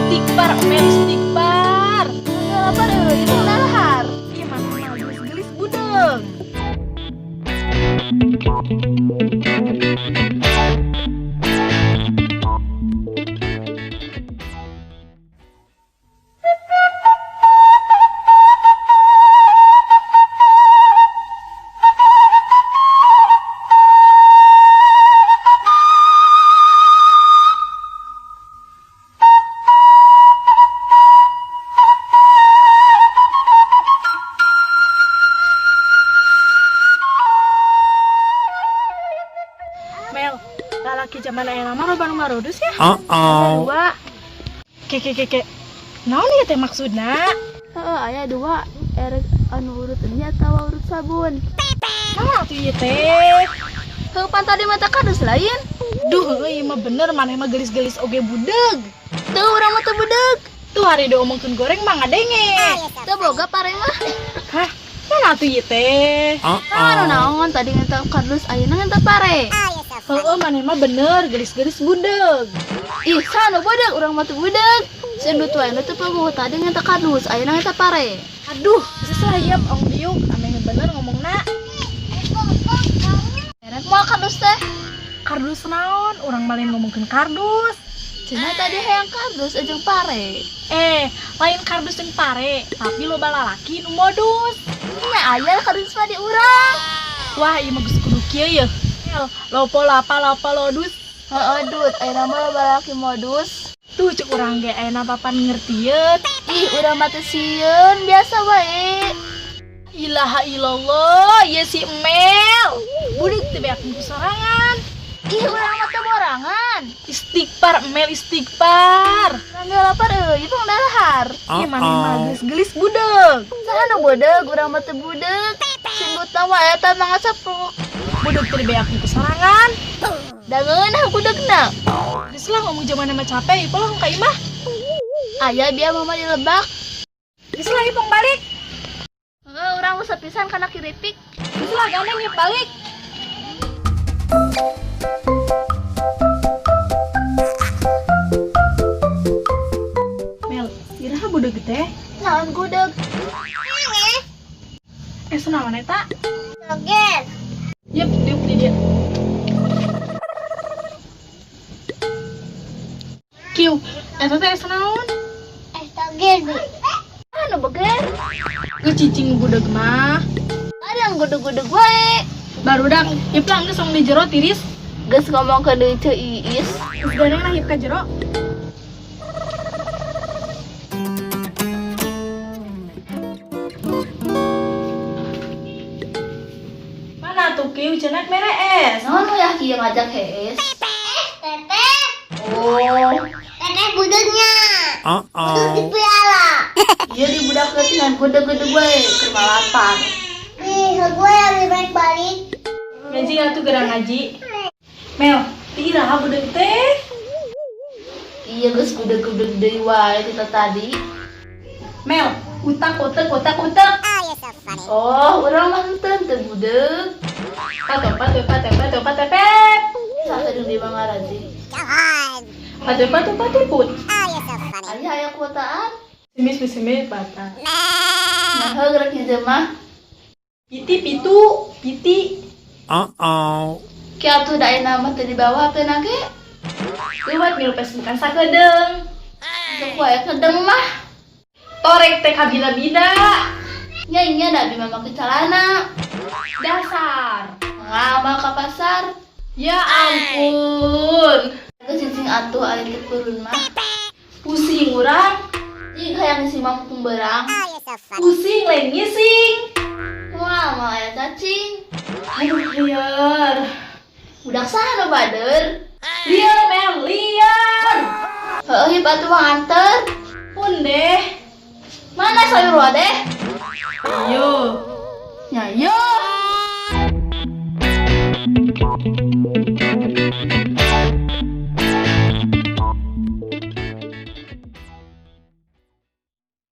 Istighfar, Mel, istighfar. Nggak apa deh, itu lahar. Iya, mana gelis budeng. Mel, lalaki zaman ayah lama roba marudus ya? Dua. Keke. Naon ya teh maksudna? Ayah dua. Erek anu urut ini atau urut sabun. Naon atuh ieu teh? Pan tadi mata kardus lain. Duh, ieu mah bener maneh mah gelis-gelis oge budeg. Tuh urang mah teu beudeg. Tuh hari diomongkeun goreng mah ngadenge. Teu boga pare mah. Hah? Naon atuh ieu teh? Anu naon tadi ngenta kardus ayeuna ngenta pare. Heueuh maneh mah bener gelis-gelis budeg. Ih, sanu beudeg urang mah teu beudeg. Sendut wae nu teu paguh tadi ngenta kardus ayeuna ngenta pare. Aduh, sesayap ong diuk aneh bener ngomongna. Erek moal kardus teh. Kardus naon? Urang malin ngomongkeun kardus. Cenah tadi hayang kardus jeung pare. Lain kardus jeung pare, tapi loba lalaki nu modus. Nya aya kardus mah di urang. Wah, ieu mah geus kudu kieu yeuh. Lopo lapa lodus. Heeh, Dut, ayeuna mah balaki modus. Tuh cek urang ge ayeuna papan ngertieun. Ih, urang mah teu sieun, biasa wae. Ilaha illallah, ieu si Mel. Budeg teh beakeun ku sorangan. Ih, urang mah teu borangan. Istighfar, Mel, istighfar. Rangga lapar euy, itu dahar. Ieu maneh mah gelis budeg. Saha nu beudeg, urang mah teu beudeg. Singutna wae eta mah ngasapruk. Budeg teh beakeun ku sorangan. Dangeun budegna. Geus lah ngomong zaman mah capek, ieu lah ka imah. Aya biar mama dilebak. Geus lah ipong balik. Heeh, urang usah pisan kana kiripik. Geus lah gandeng ieu balik. Mel, iraha budeg teh? Naon gudeg? Senaon eta? Joget. Yep, diuk di dia. Kiu, eta teh senaon? Joget. Anu beger? Ngecicing budeg mah. Ada yang gudeg-gudeg wae. Barudak, ieu lah geus song di jero tiris. Geus ngomong ke deui teu iis. Geus ganeng nah hip ka jero. Mana tuh Kiu cenah merees? Naon ya kieu ngajak hees? Teteh. Oh. Teteh budegnya. Budeg dipiala. Iya di budak dengan gudeg-gudeg wae keur balapan. Ih, gue yang balik balik. Ngaji atuh gerang ngaji. Mel, ti iraha budeg teh? Iya geus gudeg-gudeg deui wae kita tadi. Mel, utak. Oh, urang mah henteu teu budeg. Patepet. Sakedeung di Mangaraji. Patepet. Aya kuotaan. Simis patah. Nah, gerak hiji mah. Piti. Ki atuh da ayeuna mah teu dibawakeun ge. Lewat milu pes bukan sakedeung. Sok wae kedeng mah. Torek teh kabina-bina. Nya da bima make calana. Dasar. Ngamal ka pasar. Ya ampun. Geus cicing atuh aya teh peureun mah. Pusing urang. Ih, hayang ngisi mangkung beurang. Pusing lain ngising. Wah, mau aya cacing. Aduh, liar. Budak saha nu bader? Liar, Mel, liar. Heuh, hip atuh mah anter. Pun deh. Mana sayur wadeh? Yo. Nya yo.